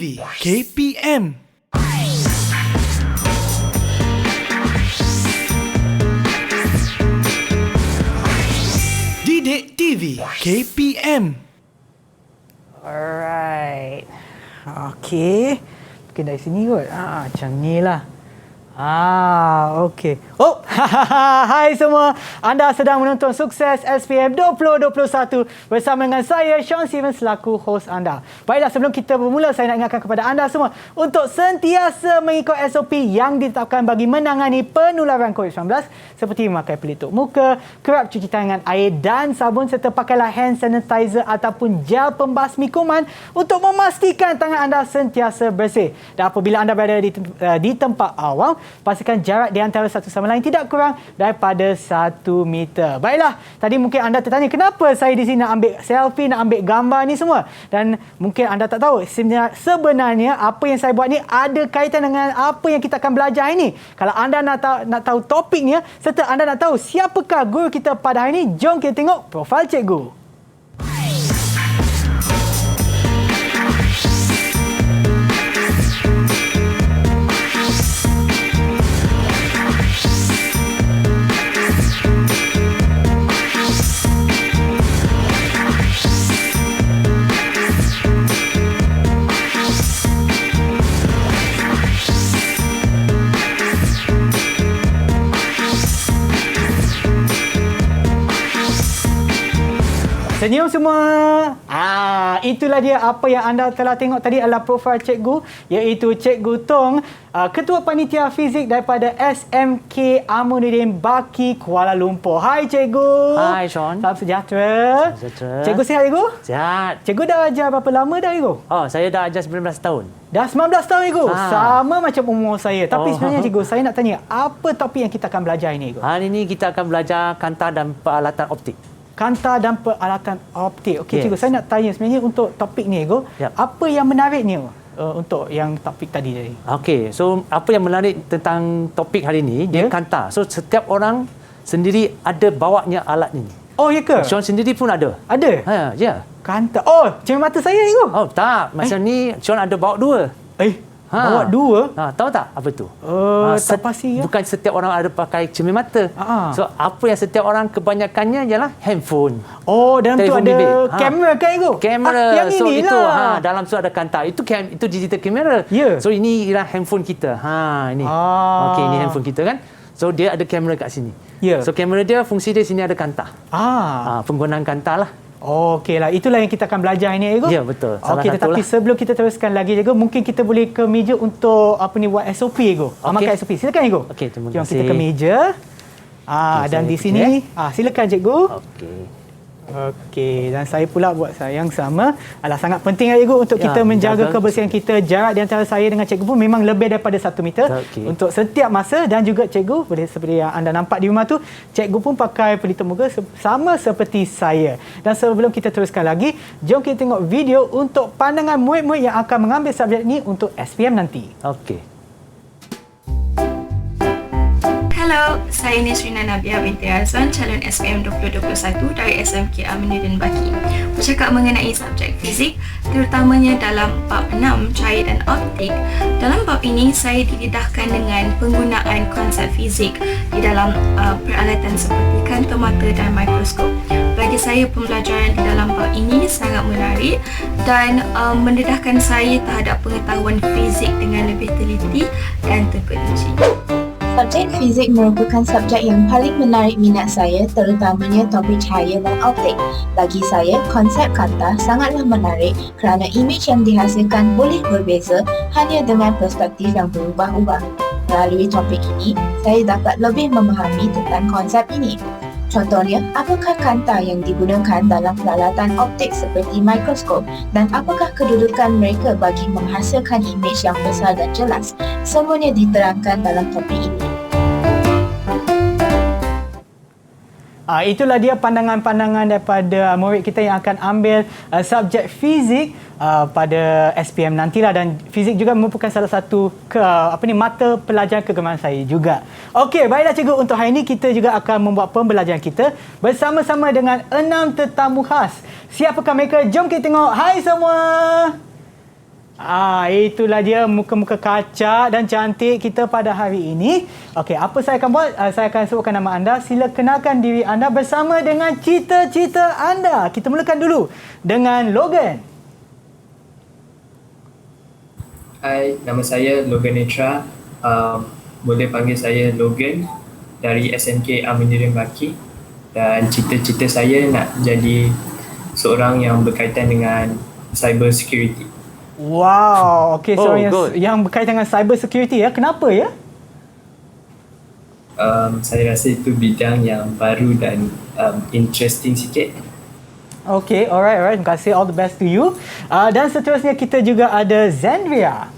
TV KPM. Didik TV KPM. Alright. Okey. Mungkin dari sini kot. Macam ni lah. Okey. Oh, hai semua. Anda sedang menonton Sukses SPM 2021 bersama dengan saya, Sean Steven, selaku host anda. Baiklah, sebelum kita bermula, saya nak ingatkan kepada anda semua untuk sentiasa mengikut SOP yang ditetapkan bagi menangani penularan COVID-19 seperti memakai pelitup muka, kerap cuci tangan air dan sabun serta pakailah hand sanitizer ataupun gel pembasmi kuman untuk memastikan tangan anda sentiasa bersih. Dan apabila anda berada di tempat awam, pastikan jarak di antara satu sama lain tidak kurang daripada 1 meter. Baiklah, tadi mungkin anda tertanya kenapa saya di sini nak ambil selfie, nak ambil gambar ni semua. Dan mungkin anda tak tahu sebenarnya apa yang saya buat ni ada kaitan dengan apa yang kita akan belajar ini. Kalau anda nak tahu topiknya serta anda nak tahu siapakah guru kita pada hari ini, jom kita tengok profil cikgu. Senyum semua. Itulah dia apa yang anda telah tengok tadi adalah profil cikgu, iaitu Cikgu Tong, Ketua Panitia Fizik daripada SMK Aminuddin Baki, Kuala Lumpur. Hai Cikgu. Hai Sean. Salam sejahtera. Sejahtera. Cikgu sihat Cikgu? Sihat. Cikgu dah ajar berapa lama dah Cikgu? Oh, saya dah ajar 19 tahun. Dah 19 tahun Cikgu? Sama macam umur saya. Tapi sebenarnya Cikgu, saya nak tanya, apa topik yang kita akan belajar ini Cikgu? Hari ini kita akan belajar kanta dan peralatan optik. Kanta dan peralatan optik. Okey, Yes. Cikgu, saya nak tanya sebenarnya untuk topik ni Cikgu, Yap. apa yang menariknya untuk yang topik tadi tadi? Okey, so apa yang menarik tentang topik hari ini, dia kanta. So setiap orang sendiri ada bawanya alat ini. Oh, ya ke? Sean sendiri pun ada. Ada? Ya. Kanta. Oh, cermin mata saya Cikgu. Oh, tak. Macam ni Sean ada bawa 2. Bawa 2? Tahu tak apa tu? Tak pasti ya. Bukan setiap orang ada pakai cermin mata. So apa yang setiap orang kebanyakannya ialah handphone. Oh, dalam tu telefon ada bimbit. kamera kan Cikgu? Kamera. Yang So inilah. itu dalam tu ada kanta. Itu digital kamera. Ya. So ini ialah handphone kita. Ini. Okey, ini handphone kita kan. So dia ada kamera kat sini. Ya. So kamera dia, fungsi dia sini ada kanta. Penggunaan kanta lah. Okeylah, itulah yang kita akan belajar ini Cikgu. Ya, betul. Salah Okey, tetapi sebelum kita teruskan lagi Cikgu, mungkin kita boleh ke meja untuk buat SOP Cikgu. Amalkan SOP. Silakan Cikgu. Okey, terima kasih. Jom kita ke meja. Dan di sini silakan Cikgu. Okey, dan saya pula buat yang sama. Sangat penting Cikgu untuk kita menjaga kebersihan kita. Jarak di antara saya dengan Cikgu pun memang lebih daripada 1 meter untuk setiap masa. Dan juga Cikgu, boleh seperti yang anda nampak di rumah tu, Cikgu pun pakai pelitup muka sama seperti saya. Dan sebelum kita teruskan lagi, jom kita tengok video untuk pandangan murid-murid yang akan mengambil subjek ini untuk SPM nanti. Okey. Hello, saya Nisrina Nabia binti Azwan, calon SPM 2021 dari SMK Aminuddin Baki. Bercakap mengenai subjek fizik, terutamanya dalam bab 6, cahaya dan optik. Dalam bab ini, saya didedahkan dengan penggunaan konsep fizik di dalam peralatan seperti kantong mata dan mikroskop. Bagi saya, pembelajaran di dalam bab ini sangat menarik dan mendedahkan saya terhadap pengetahuan fizik dengan lebih teliti dan terperinci. Subjek fizik merupakan subjek yang paling menarik minat saya, terutamanya topik cahaya dan optik. Bagi saya, konsep kanta sangatlah menarik kerana imej yang dihasilkan boleh berbeza hanya dengan perspektif yang berubah-ubah. Melalui topik ini, saya dapat lebih memahami tentang konsep ini. Contohnya, apakah kanta yang digunakan dalam peralatan optik seperti mikroskop dan apakah kedudukan mereka bagi menghasilkan imej yang besar dan jelas? Semuanya diterangkan dalam topik ini. Itulah dia pandangan-pandangan daripada murid kita yang akan ambil subjek fizik pada SPM nantilah, dan fizik juga merupakan salah satu mata pelajaran kegemaran saya juga. Okey, baiklah cikgu, untuk hari ini kita juga akan membuat pembelajaran kita bersama-sama dengan 6 tetamu khas. Siapakah mereka? Jom kita tengok. Hai semua. Itulah dia muka-muka kacak dan cantik kita pada hari ini. Okey, apa saya akan buat? Saya akan sebutkan nama anda. Sila kenalkan diri anda bersama dengan cita-cita anda. Kita mulakan dulu dengan Logan. Hai, nama saya Logan Netra. Boleh panggil saya Logan dari SMK Aminuddin Baki. Dan cita-cita saya nak jadi seorang yang berkaitan dengan cyber security. Wow, okey, so good. yang berkaitan dengan cyber security ya. Kenapa ya? Saya rasa itu bidang yang baru dan interesting sikit. Okey, alright. Terima kasih. All the best to you. Dan seterusnya kita juga ada Zandria.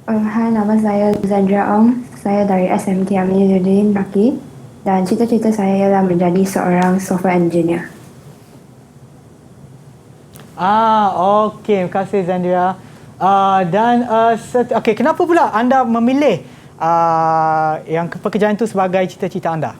Hai, nama saya Zandria Ong. Saya dari SMK Aminuddin Baki dan cita-cita saya ialah menjadi seorang software engineer. Okey, terima kasih Zandria. Okey, kenapa pula anda memilih yang pekerjaan itu sebagai cita-cita anda?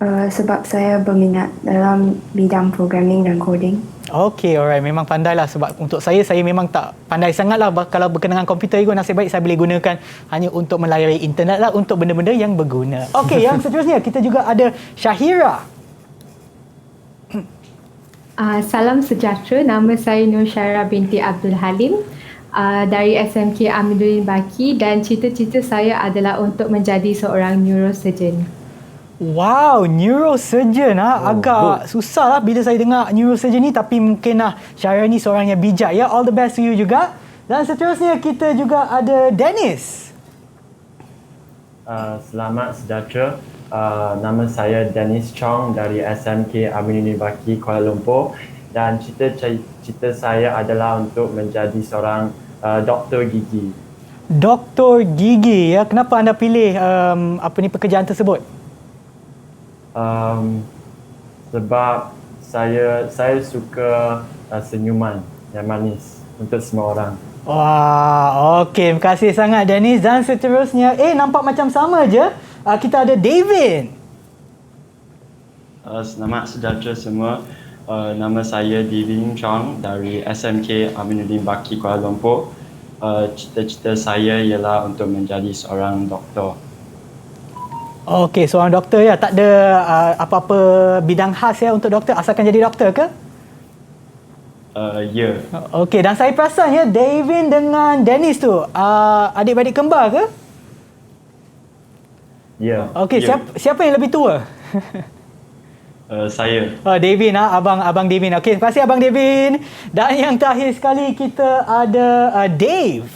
Sebab saya berminat dalam bidang programming dan coding. Okey, alright. Memang pandailah sebab untuk saya memang tak pandai sangatlah kalau berkenaan komputer itu. Nasib baik saya boleh gunakan hanya untuk melayari internet lah, untuk benda-benda yang berguna. Okey, yang seterusnya kita juga ada Syahira. Salam sejahtera, nama saya Nur Syara binti Abdul Halim dari SMK Aminuddin Baki dan cita-cita saya adalah untuk menjadi seorang neurosurgeon. Wow, neurosurgeon agak susah lah bila saya dengar neurosurgeon ni, tapi mungkin Syahira ni seorang yang bijak ya. All the best to you juga. Dan seterusnya kita juga ada Dennis. Selamat sejahtera. Nama saya Dennis Chong dari SMK Aminuddin Baki Kuala Lumpur dan cita-cita saya adalah untuk menjadi seorang doktor gigi. Doktor gigi ya. Kenapa anda pilih pekerjaan tersebut? Sebab saya suka senyuman yang manis untuk semua orang. Wah, okey. Terima kasih sangat Dennis. Dan seterusnya, nampak macam sama je. Kita ada David. Selamat sejahtera semua. Nama saya Devin Chong dari SMK Aminuddin Baki Kuala Lumpur. Cita-cita saya ialah untuk menjadi seorang doktor. Okey, seorang doktor ya. Tak ada apa-apa bidang khas ya untuk doktor, asalkan jadi doktor ke? Ya. Okey, dan saya perasan ya Devin dengan Dennis tu adik-beradik kembar ke? Ya. Okey, siapa yang lebih tua? Saya. Devin, abang Devin. Okey, terima kasih abang Devin. Dan yang terakhir sekali kita ada Dave.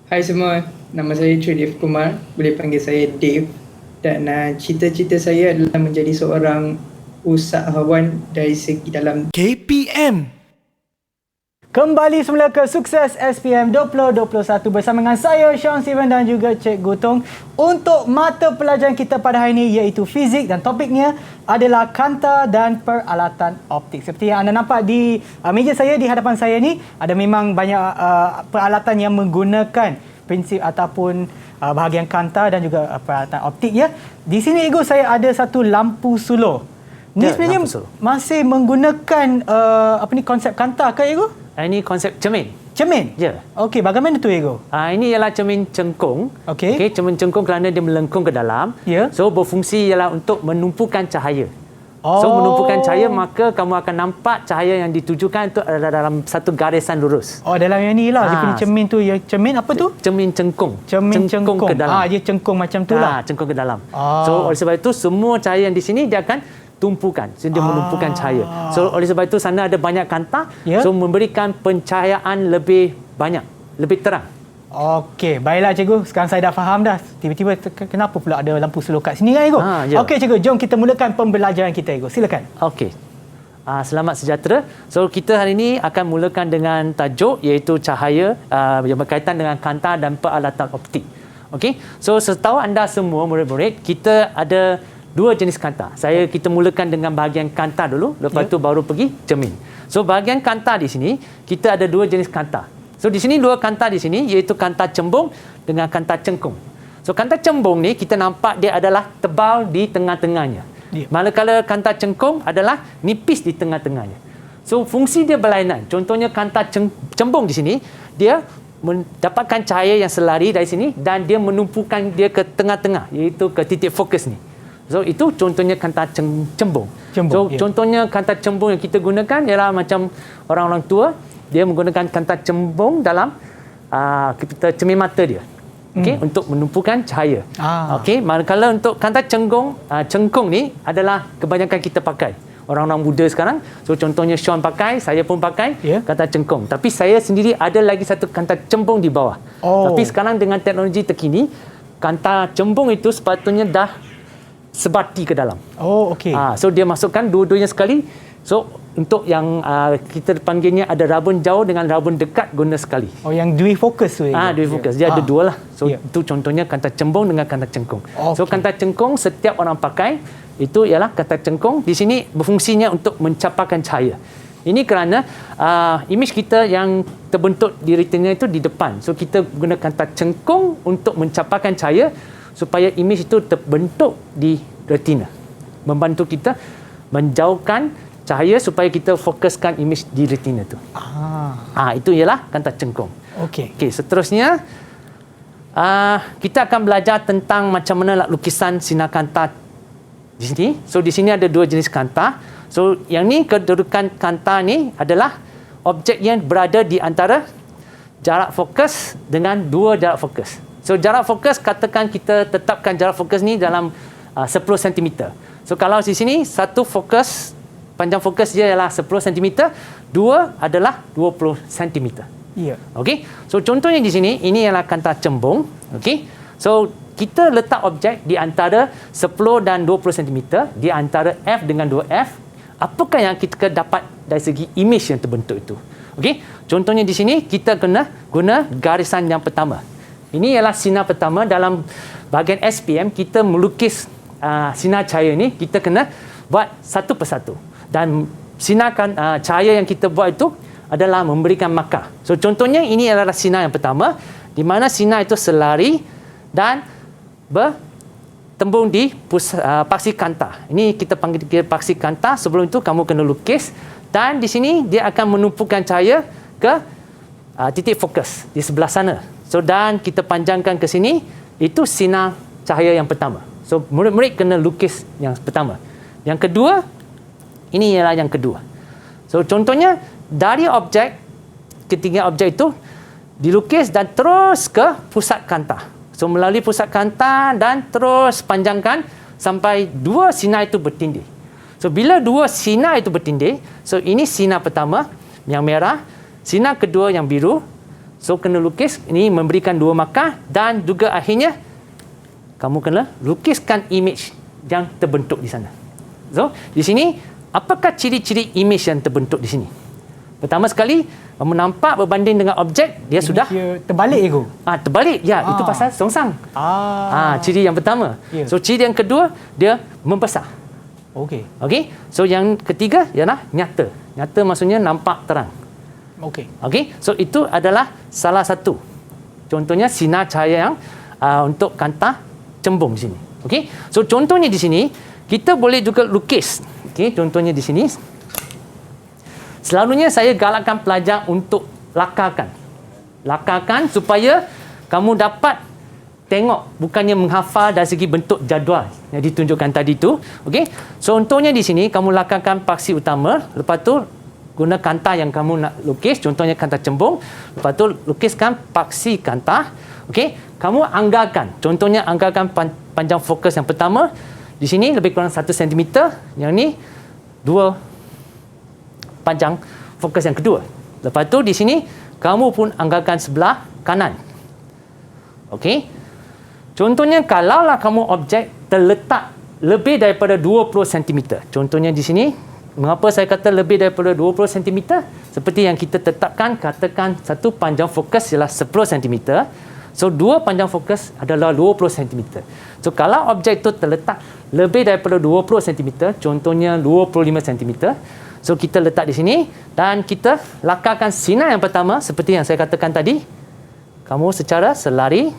Hai semua, nama saya Tridev Kumar, boleh panggil saya Dave. Dan cita-cita saya adalah menjadi seorang usahawan dari segi dalam KPM. Kembali semula ke Sukses SPM 2021 bersama dengan saya Sean Steven dan juga Cik Gutong untuk mata pelajaran kita pada hari ini iaitu fizik dan topiknya adalah kanta dan peralatan optik. Seperti yang anda nampak di meja saya, di hadapan saya ni ada memang banyak peralatan yang menggunakan prinsip ataupun bahagian kanta dan juga peralatan optik ya. Di sini Ego saya ada satu lampu sulur. Ni sebenarnya masih menggunakan konsep kanta ke Ego? Ini konsep cermin. Cermin? Ya. Okey, bagaimana tu Ego? Ini ialah cermin cengkung. Okey. Cermin cengkung kerana dia melengkung ke dalam. Ya. So berfungsi ialah untuk menumpukan cahaya. So menumpukan cahaya, maka kamu akan nampak cahaya yang ditujukan itu adalah dalam satu garisan lurus. Dalam yang ni lah dia punya cermin tu. Ya, cermin apa tu? Cermin cengkung. Cermin cengkung ke dalam. Dia cengkung macam tu lah. Cengkung ke dalam. So oleh sebab itu semua cahaya yang di sini dia akan tumpukan. So dia menumpukan cahaya. So oleh sebab itu sana ada banyak kanta. Yeah. So memberikan pencahayaan lebih banyak, lebih terang. Okey, baiklah cikgu. Sekarang saya dah faham dah. Tiba-tiba kenapa pula ada lampu sulur kat sini kan cikgu? Ya. Okey cikgu, jom kita mulakan pembelajaran kita cikgu. Silakan. Okey. Selamat sejahtera. So kita hari ini akan mulakan dengan tajuk iaitu cahaya yang berkaitan dengan kanta dan peralatan optik. Okey. So setahu anda semua murid-murid, kita ada dua jenis kanta. Kita mulakan dengan bahagian kanta dulu, lepas tu baru pergi cermin. So bahagian kanta di sini kita ada dua jenis kanta. So di sini dua kanta di sini iaitu kanta cembung dengan kanta cengkung. So kanta cembung ni kita nampak dia adalah tebal di tengah-tengahnya. Manakala kanta cengkung adalah nipis di tengah-tengahnya. So fungsi dia berlainan. Contohnya kanta cembung di sini, dia mendapatkan cahaya yang selari dari sini dan dia menumpukan dia ke tengah-tengah, iaitu ke titik fokus ni. So itu contohnya kanta cembung. So contohnya kanta cembung yang kita gunakan ialah macam orang-orang tua, dia menggunakan kanta cembung dalam kita cermin mata dia. Okey, untuk menumpukan cahaya. Okey, manakala untuk kanta cengkung ni adalah kebanyakan kita pakai. Orang-orang muda sekarang. So contohnya Sean pakai, saya pun pakai kanta cengkung. Tapi saya sendiri ada lagi satu kanta cembung di bawah. Tapi sekarang dengan teknologi terkini, kanta cembung itu sepatutnya dah sebati ke dalam. So dia masukkan dua-duanya sekali. So untuk yang kita panggilnya ada rabun jauh dengan rabun dekat guna sekali. Yang dual fokus tu. Dual fokus. Dia ada dua lah. So itu contohnya kanta cembung dengan kanta cengkung. So kanta cengkung setiap orang pakai, itu ialah kanta cengkung. Di sini berfungsinya untuk mencapaikan cahaya. Ini kerana imej kita yang terbentuk di retina itu di depan. So kita guna kanta cengkung untuk mencapaikan cahaya supaya imej itu terbentuk di retina. Membantu kita menjauhkan cahaya supaya kita fokuskan imej di retina tu. Itu ialah kanta cengkung. Okey, seterusnya kita akan belajar tentang macam mana lukisan sinar kanta di sini. So di sini ada dua jenis kanta. So yang ni kedudukan kanta ni adalah objek yang berada di antara jarak fokus dengan dua jarak fokus. So jarak fokus, katakan kita tetapkan jarak fokus ni dalam 10 cm. So kalau di sini satu fokus, panjang fokus dia ialah 10 cm, dua adalah 20 cm. Okey. So contohnya di sini ini ialah kanta cembung. Okey. So kita letak objek di antara 10 dan 20 cm, di antara F dengan 2F. Apakah yang kita dapat dari segi imej yang terbentuk itu? Okey, contohnya di sini kita kena guna garisan yang pertama. Ini ialah sinar pertama. Dalam bahagian SPM kita melukis sinar cahaya ni, kita kena buat satu persatu. Dan sinar cahaya yang kita buat itu adalah memberikan markah. So contohnya ini adalah sinar yang pertama, di mana sinar itu selari dan bertembung di paksi kanta. Ini kita panggil paksi kanta. Sebelum itu kamu kena lukis, dan di sini dia akan menumpukan cahaya ke titik fokus di sebelah sana. So dan kita panjangkan ke sini, itu sinar cahaya yang pertama. So murid-murid kena lukis yang pertama. Yang kedua, ini ialah yang kedua. So contohnya dari objek, ketiga objek itu dilukis dan terus ke pusat kanta. So melalui pusat kanta dan terus panjangkan sampai dua sinar itu bertindih. So bila dua sinar itu bertindih, so ini sinar pertama yang merah, sinar kedua yang biru. So kena lukis, ini memberikan dua markah, dan juga akhirnya kamu kena lukiskan imej yang terbentuk di sana. So di sini apakah ciri-ciri imej yang terbentuk di sini? Pertama sekali, kamu nampak berbanding dengan objek, dia sudah terbalik ego. Terbalik. Itu pasal songsang. Ciri yang pertama. So ciri yang kedua, dia membesar. Okey. So yang ketiga ialah nyata. Nyata maksudnya nampak terang. Okey. So itu adalah salah satu. Contohnya sinar cahaya yang untuk kanta cembung di sini. Okey. So contohnya di sini kita boleh juga lukis. Okey, contohnya di sini. Selalunya saya galakkan pelajar untuk lakarkan. Lakarkan supaya kamu dapat tengok, bukannya menghafal dari segi bentuk jadual yang ditunjukkan tadi tu. Okey. So contohnya di sini kamu lakarkan paksi utama, lepas tu guna kanta yang kamu nak lukis, contohnya kanta cembung, lepas tu lukiskan paksi kanta. Okey. Kamu anggarkan, contohnya anggarkan panjang fokus yang pertama. Di sini lebih kurang 1 cm, yang ni 2 panjang fokus yang kedua. Lepas tu di sini kamu pun anggarkan sebelah kanan. Okey. Contohnya kalaulah kamu objek terletak lebih daripada 20 cm. Contohnya di sini, mengapa saya kata lebih daripada 20 cm? Seperti yang kita tetapkan, katakan satu panjang fokus ialah 10 cm. So dua panjang fokus adalah 20 cm. So kalau objek itu terletak lebih daripada 20 cm, contohnya 25 cm, so kita letak di sini dan kita lakarkan sinar yang pertama seperti yang saya katakan tadi. Kamu secara selari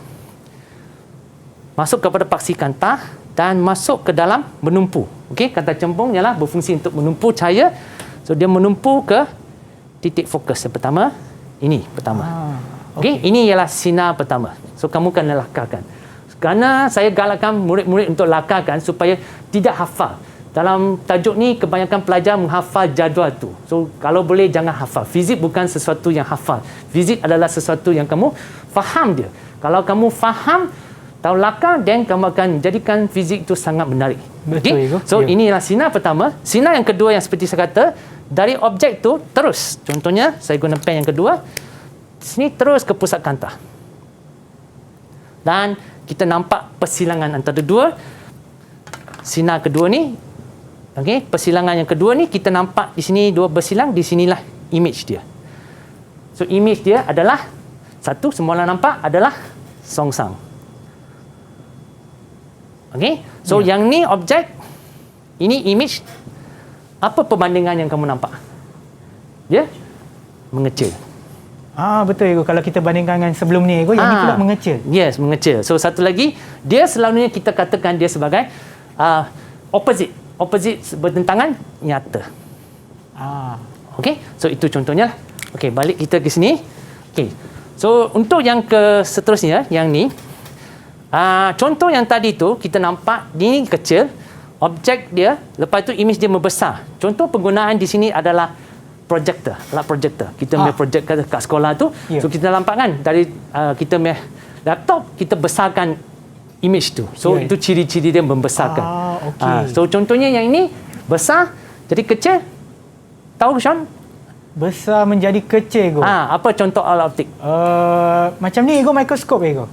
masuk kepada paksi kanta dan masuk ke dalam menumpu. Okey, kanta cembung ialah berfungsi untuk menumpu cahaya. So dia menumpu ke titik fokus yang pertama. Ini pertama. Okey, ini ialah sinar pertama. So kamu kena lakarkan. Kerana saya galakkan murid-murid untuk lakarkan supaya tidak hafal. Dalam tajuk ni kebanyakan pelajar menghafal jadual tu. So kalau boleh jangan hafal. Fizik bukan sesuatu yang hafal. Fizik adalah sesuatu yang kamu faham dia. Kalau kamu faham, tahu lakar, dan kamu akan jadikan fizik itu sangat menarik. Betul, Okay? So ini ialah sinar pertama. Sinar yang kedua yang seperti saya kata, dari objek tu terus. Contohnya saya guna pen yang kedua. Sini terus ke pusat kanta. Dan kita nampak persilangan antara dua. Sinar kedua ni, okey, persilangan yang kedua ni kita nampak di sini dua bersilang, di sinilah image dia. So image dia adalah satu, semua orang nampak adalah songsang. Okey, so yang ni objek, ini image. Apa perbandingan yang kamu nampak? Dia mengecil. Betul Ego. Kalau kita bandingkan dengan sebelum ni Ego, yang ni pula mengecil. Yes, mengecil. So satu lagi, dia selalunya kita katakan dia sebagai opposite. Opposite bertentangan nyata. Okey, so itu contohnya. Okey, balik kita ke sini. Okey. So untuk yang ke seterusnya, yang ni, contoh yang tadi tu kita nampak ini kecil, objek dia, lepas tu image dia membesar. Contoh penggunaan di sini adalah projector, alat projector. Kita punya projek kat sekolah tu. So kita nampak kan dari kita punya laptop, kita besarkan image tu. So itu ciri-ciri dia membesarkan. So contohnya yang ini besar jadi kecil. Tahu Sean? Besar menjadi kecil Ego. Apa contoh alat optik? Macam ni Ego, mikroskop Ego.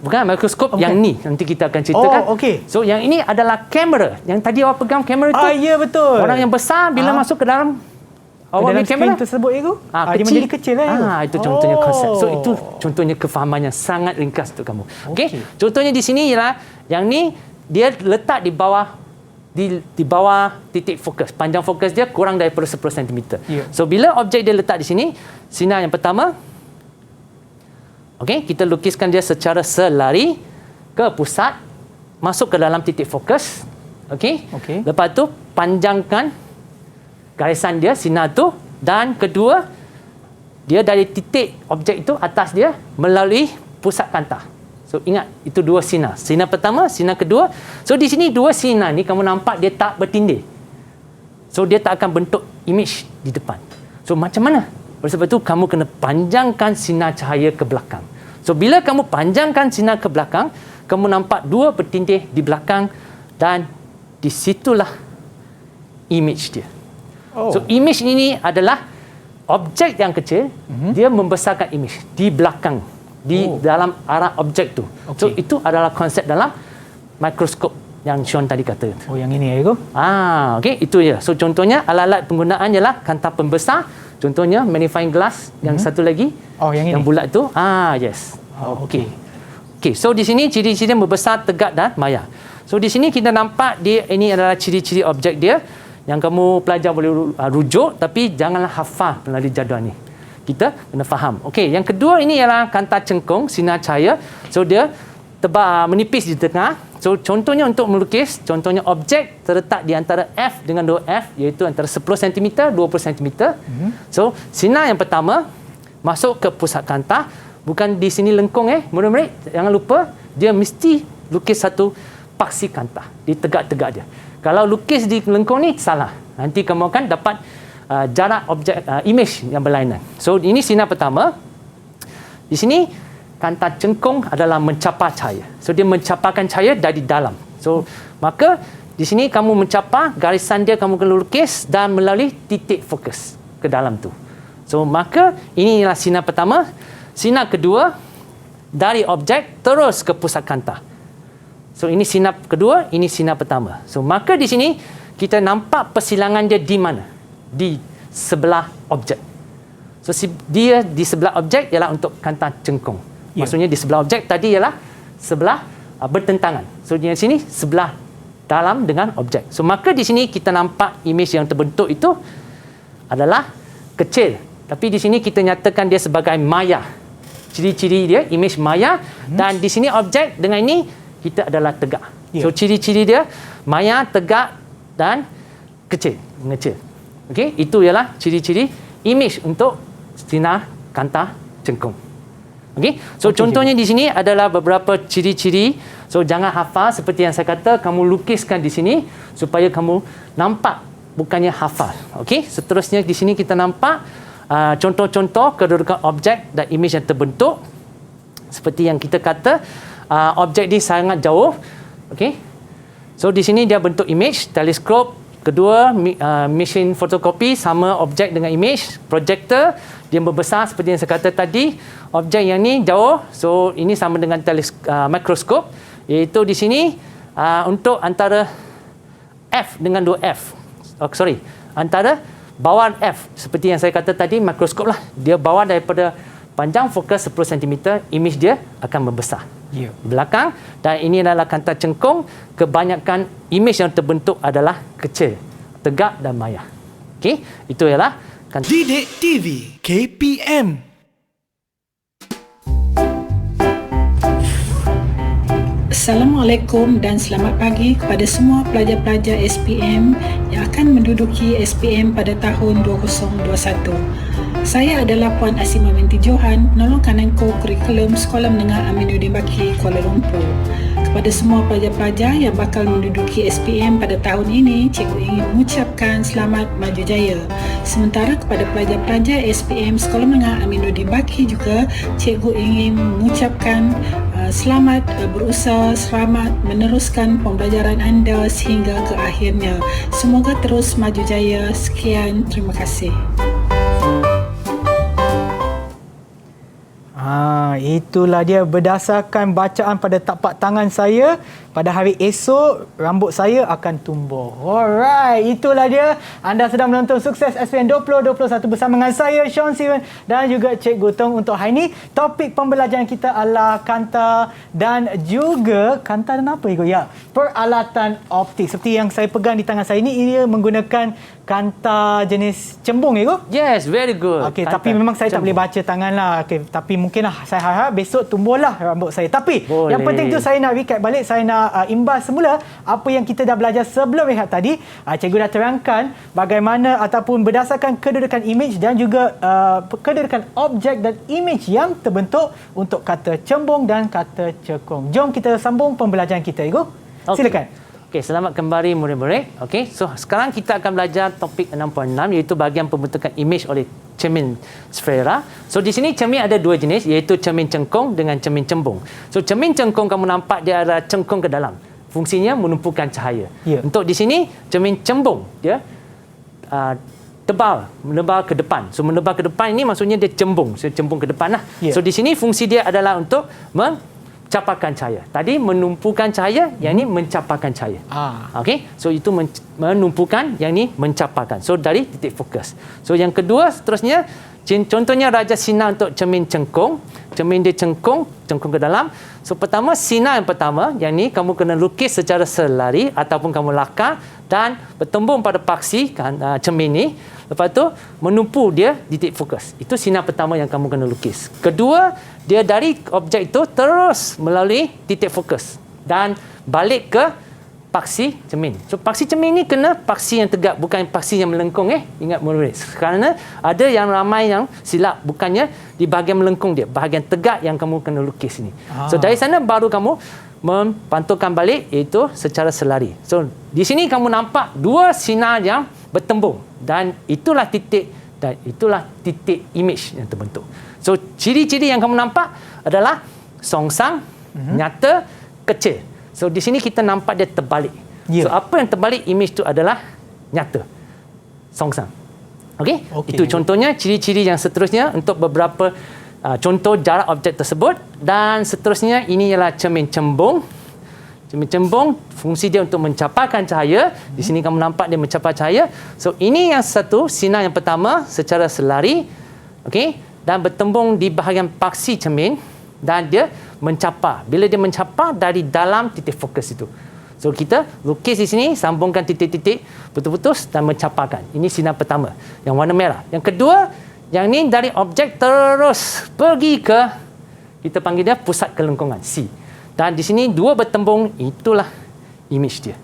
Bukan mikroskop, yang ni nanti kita akan ceritakan. So yang ini adalah kamera. Yang tadi awak pegang kamera tu. Ya betul. Orang yang besar bila masuk ke dalam dalam skrin tersebut Ego, dia menjadi kecil lah Ego. Itu contohnya konsep. So itu contohnya kefahaman yang sangat ringkas untuk kamu. Okey. Contohnya di sini ialah yang ni dia letak di bawah di bawah titik fokus. Panjang fokus dia kurang daripada 10 cm. So bila objek dia letak di sini, sinar yang pertama, okey, kita lukiskan dia secara selari ke pusat, masuk ke dalam titik fokus. Okey. Lepas tu panjangkan garisan dia, sinar tu, dan kedua dia dari titik objek itu atas dia melalui pusat kanta. So ingat, itu dua sinar. Sinar pertama, sinar kedua. So di sini dua sinar ni kamu nampak dia tak bertindih. So dia tak akan bentuk image di depan. So macam mana? Oleh sebab itu kamu kena panjangkan sinar cahaya ke belakang. So bila kamu panjangkan sinar ke belakang, kamu nampak dua bertindih di belakang, dan di situlah image dia. So image ini adalah objek yang kecil, dia membesarkan image di belakang, di dalam arah objek tu. So itu adalah konsep dalam mikroskop yang Sean tadi kata. Yang ini Ego. Okey, itu ya. So contohnya alat-alat penggunaan ialah kanta pembesar. Contohnya magnifying glass, yang satu lagi yang bulat tu. Yes. Okey. So di sini ciri-ciri membesar, tegak dan maya. So di sini kita nampak dia, ini adalah ciri-ciri objek dia yang kamu pelajar boleh rujuk, tapi janganlah hafal melalui jadual ni. Kita kena faham. Okey, yang kedua ini ialah kanta cengkung, sinar cahaya. So dia tebal, menipis di tengah. So contohnya untuk melukis, contohnya objek terletak di antara F dengan 2F, iaitu antara 10 cm, 20 cm. So sinar yang pertama masuk ke pusat kanta, bukan di sini lengkung murid-murid, jangan lupa dia mesti lukis satu paksi kanta di tegak-tegak dia. Kalau lukis di lengkung ni salah. Nanti kamu akan dapat jarak objek image yang berlainan. So ini sinar pertama. Di sini kanta cengkung adalah mencapar cahaya. So dia mencaparkan cahaya dari dalam. So maka di sini kamu mencapar, garisan dia kamu kena lukis dan melalui titik fokus ke dalam tu. So maka inilah sinar pertama. Sinar kedua dari objek terus ke pusat kanta. So ini sinar kedua, ini sinar pertama. So maka di sini kita nampak persilangan dia di mana? Di sebelah objek. So dia di sebelah objek ialah untuk kanta cengkung. Maksudnya di sebelah objek tadi ialah sebelah bertentangan. So di sini sebelah dalam dengan objek. So maka di sini kita nampak image yang terbentuk itu adalah kecil. Tapi di sini kita nyatakan dia sebagai maya. Ciri-ciri dia image maya, dan di sini objek dengan ini kita adalah tegak. So ciri-ciri dia maya, tegak, dan kecil, mengecil. Okey, itu ialah ciri-ciri image untuk sinar kanta cengkung. Okey, so contohnya di sini adalah beberapa ciri-ciri. So jangan hafal seperti yang saya kata, kamu lukiskan di sini supaya kamu nampak, bukannya hafal. Okey, seterusnya di sini kita nampak contoh-contoh kedudukan objek dan image yang terbentuk. Seperti yang kita kata, objek ini sangat jauh. Okey, so di sini dia bentuk image, teleskop. Kedua, mesin fotokopi sama objek dengan image. Projector, dia membesar seperti yang saya kata tadi. Objek yang ni jauh, so ini sama dengan mikroskop. Iaitu di sini untuk antara F dengan 2F. Antara bawah F, seperti yang saya kata tadi, mikroskop lah. Dia bawah daripada panjang fokus 10 cm, image dia akan membesar. Di belakang, dan ini adalah kanta cengkung. Kebanyakan image yang terbentuk adalah kecil, tegak dan maya. Okey, itu ialah kanta. Didik TV KPM. Assalamualaikum dan selamat pagi kepada semua pelajar-pelajar SPM yang akan menduduki SPM pada tahun 2021. Saya adalah Puan Asima binti Johan, penolong kananko kurikulum Sekolah Menengah Aminuddin Baki, Kuala Lumpur. Kepada semua pelajar-pelajar yang bakal menduduki SPM pada tahun ini, cikgu ingin mengucapkan selamat maju jaya. Sementara kepada pelajar-pelajar SPM Sekolah Menengah Aminuddin Baki juga, cikgu ingin mengucapkan selamat berusaha, selamat meneruskan pembelajaran anda sehingga ke akhirnya. Semoga terus maju jaya. Sekian, terima kasih. Itulah dia berdasarkan bacaan pada tapak tangan saya. Pada hari esok, rambut saya akan tumbuh. Alright, itulah dia. Anda sedang menonton Sukses SPM 2021 bersama dengan saya, Sean Steven dan juga Cikgu Tong. Untuk hari ini, topik pembelajaran kita adalah kanta dan juga kanta dan apa itu? Ya, peralatan optik. Seperti yang saya pegang di tangan saya ini, ia menggunakan kanta jenis cembung, ya? Yes, very good. Okey, tapi memang saya tak boleh baca tangan lah. Okay, tapi mungkinlah saya harap besok tumbuhlah rambut saya. Tapi yang penting tu saya nak recap balik, saya nak imbas semula apa yang kita dah belajar sebelum rehat tadi. Cikgu dah terangkan bagaimana ataupun berdasarkan kedudukan image dan juga kedudukan objek dan image yang terbentuk untuk kata cembung dan kata cekung. Jom kita sambung pembelajaran kita, Igu. Silakan. Okey, selamat kembali murid-murid. Okey, so sekarang kita akan belajar topik 6.6 iaitu bahagian pembentukan image oleh cermin sfera. So di sini cermin ada dua jenis iaitu cermin cengkung dengan cermin cembung. So cermin cengkung kamu nampak dia ada cengkung ke dalam. Fungsinya menumpukan cahaya. Untuk di sini cermin cembung dia tebal, menebar ke depan. So menebar ke depan ini maksudnya dia cembung. So cembung ke depan lah. So di sini fungsi dia adalah untuk mencapakan cahaya. Tadi menumpukan cahaya, yang ini mencapakan cahaya. Okey, so itu menumpukan, yang ini mencapakan. So dari titik fokus. So yang kedua seterusnya, contohnya raja sinar untuk cermin cengkung. Cermin dia cengkung ke dalam. So pertama, sinar yang pertama, yang ni kamu kena lukis secara selari ataupun kamu lakar dan bertembung pada paksi cermin ni. Lepas tu menumpu dia di titik fokus. Itu sinar pertama yang kamu kena lukis. Kedua, dia dari objek itu terus melalui titik fokus dan balik ke paksi cermin. So paksi cermin ni kena paksi yang tegak, bukan paksi yang melengkung. Ingat murid. Kerana ada yang ramai yang silap, bukannya di bahagian melengkung dia, bahagian tegak yang kamu kena lukis ni. So dari sana baru kamu mempantulkan balik, iaitu secara selari. So di sini kamu nampak dua sinar yang bertembung dan itulah titik image yang terbentuk. So ciri-ciri yang kamu nampak adalah songsang, nyata, kecil. So di sini kita nampak dia terbalik. So apa yang terbalik image tu adalah nyata, songsang. Okey? Itu contohnya. Ciri-ciri yang seterusnya untuk beberapa contoh jarak objek tersebut. Dan seterusnya ini ialah cermin cembung. Cermin cembung fungsi dia untuk mencaparkan cahaya. Di sini kamu nampak dia mencapar cahaya. So ini yang satu, sinar yang pertama secara selari. Okey, dan bertembung di bahagian paksi cermin dan dia mencapar. Bila dia mencapar dari dalam titik fokus itu. So kita lukis di sini, sambungkan titik-titik putus-putus dan mencaparkan. Ini sinar pertama yang warna merah. Yang kedua, yang ni dari objek terus pergi ke, kita panggil dia pusat kelengkungan, C. Dan di sini dua bertembung, itulah image dia.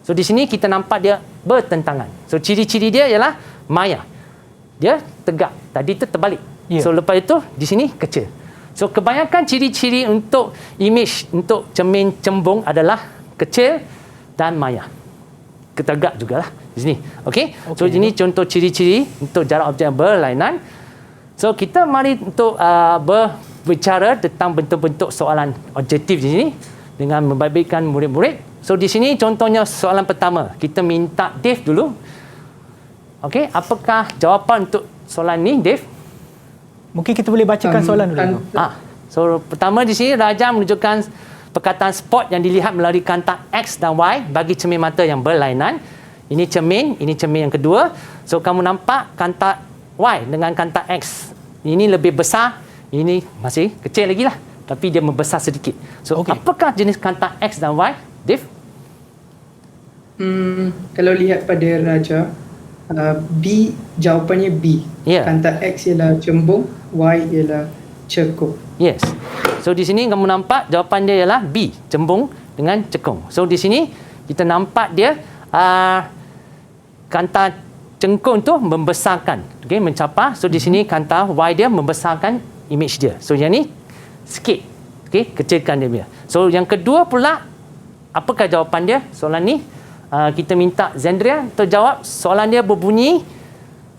So di sini kita nampak dia bertentangan. So ciri-ciri dia ialah maya. Dia tegak. Tadi tu terbalik. So lepas itu di sini kecil. So kebanyakan ciri-ciri untuk image untuk cermin cembung adalah kecil dan maya. Ketegak jugalah di sini. Okey. So ini contoh ciri-ciri untuk jarak objek yang berlainan. So kita mari untuk berbicara tentang bentuk-bentuk soalan objektif di sini dengan membaikkan murid-murid. So di sini contohnya soalan pertama. Kita minta Dave dulu. Okey, apakah jawapan untuk soalan ni, Dave? Mungkin kita boleh bacakan soalan dulu. So pertama di sini Raja menunjukkan perkataan spot yang dilihat melalui kanta X dan Y bagi cermin mata yang berlainan. Ini cermin yang kedua. So kamu nampak kanta Y dengan kanta X. Ini lebih besar, ini masih kecil lagi lah. Tapi dia membesar sedikit. So apakah jenis kanta X dan Y, Dave? Kalau lihat pada Raja, B, jawapannya B. Kanta X ialah cembung, Y ialah cekung. Yes. So di sini kamu nampak jawapan dia ialah B, cembung dengan cekung. So di sini kita nampak dia kanta cengkung tu membesarkan, okey, mencapar. So di sini kanta Y dia membesarkan image dia. So yang ni sikit, okey, kecilkan dia punya. So yang kedua pula, apakah jawapan dia? Soalan ni kita minta Zandria untuk jawab. Soalan dia berbunyi,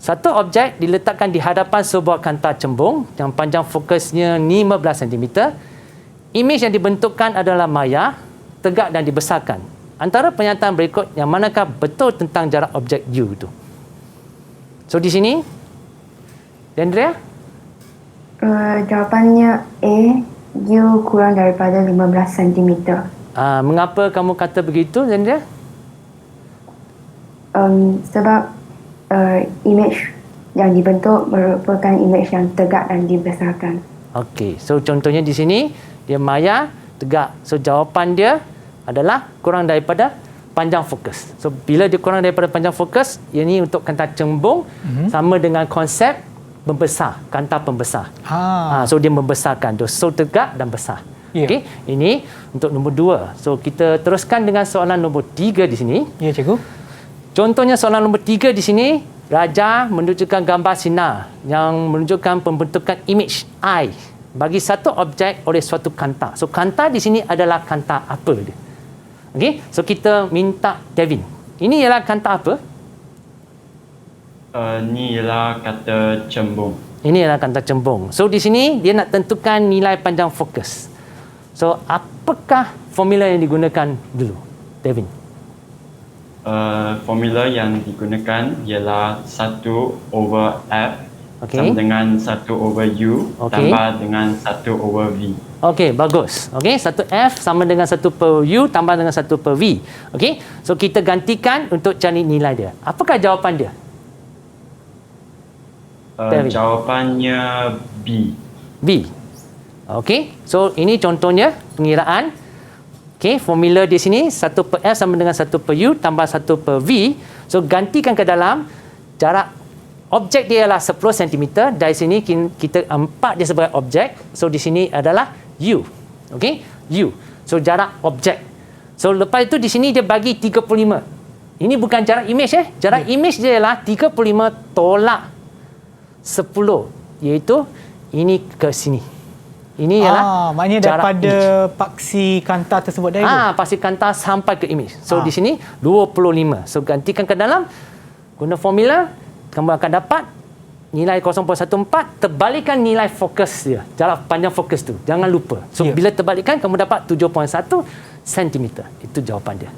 satu objek diletakkan di hadapan sebuah kanta cembung yang panjang fokusnya 15 cm. Imej yang dibentukkan adalah maya, tegak dan dibesarkan. Antara pernyataan berikut yang manakah betul tentang jarak objek U itu? So di sini, Zandria? Jawapannya A, U kurang daripada 15 cm. Mengapa kamu kata begitu, Zandria? Sebab imej yang dibentuk merupakan imej yang tegak dan dibesarkan. Okey, so contohnya di sini dia maya, tegak. So jawapan dia adalah kurang daripada panjang fokus. So bila dia kurang daripada panjang fokus, ini untuk kanta cembung sama dengan konsep membesar, kanta pembesar. So dia membesarkan, so tegak dan besar. Okey, ini untuk nombor 2. So kita teruskan dengan soalan nombor 3 di sini. Ya, cikgu. Contohnya soalan nombor 3 di sini, Raja menunjukkan gambar sinar yang menunjukkan pembentukan image I bagi satu objek oleh suatu kanta. So kanta di sini adalah kanta apa dia? Okey, so kita minta Kevin. Ini ialah kanta apa? Ini ialah kata cembung. Ini ialah kanta cembung. So di sini dia nak tentukan nilai panjang fokus. So apakah formula yang digunakan dulu, Kevin? Formula yang digunakan ialah 1/F sama dengan 1/U tambah dengan 1/V. Okey, bagus. Okey, 1F sama dengan 1/U tambah dengan 1/V. Okey, so kita gantikan untuk cari nilai dia. Apakah jawapan dia? Jawapannya B. B. Okey, so ini contohnya pengiraan. Okey, formula di sini 1/F sama dengan 1/U tambah 1/V. So gantikan ke dalam jarak objek dia ialah 10 cm. Dari sini kita empat dia sebagai objek. So di sini adalah U. Okey, U. So jarak objek. So lepas itu di sini dia bagi 35. Ini bukan jarak imej Jarak imej dia ialah 35 tolak 10, iaitu ini ke sini. Ini ialah maknanya daripada paksi kanta tersebut dari paksi kanta sampai ke imej. So di sini 25. So gantikan ke dalam guna formula, kamu akan dapat nilai 0.14, terbalikan nilai fokus dia, jarak panjang fokus tu. Jangan lupa. So bila terbalikan kamu dapat 7.1 cm. Itu jawapan dia.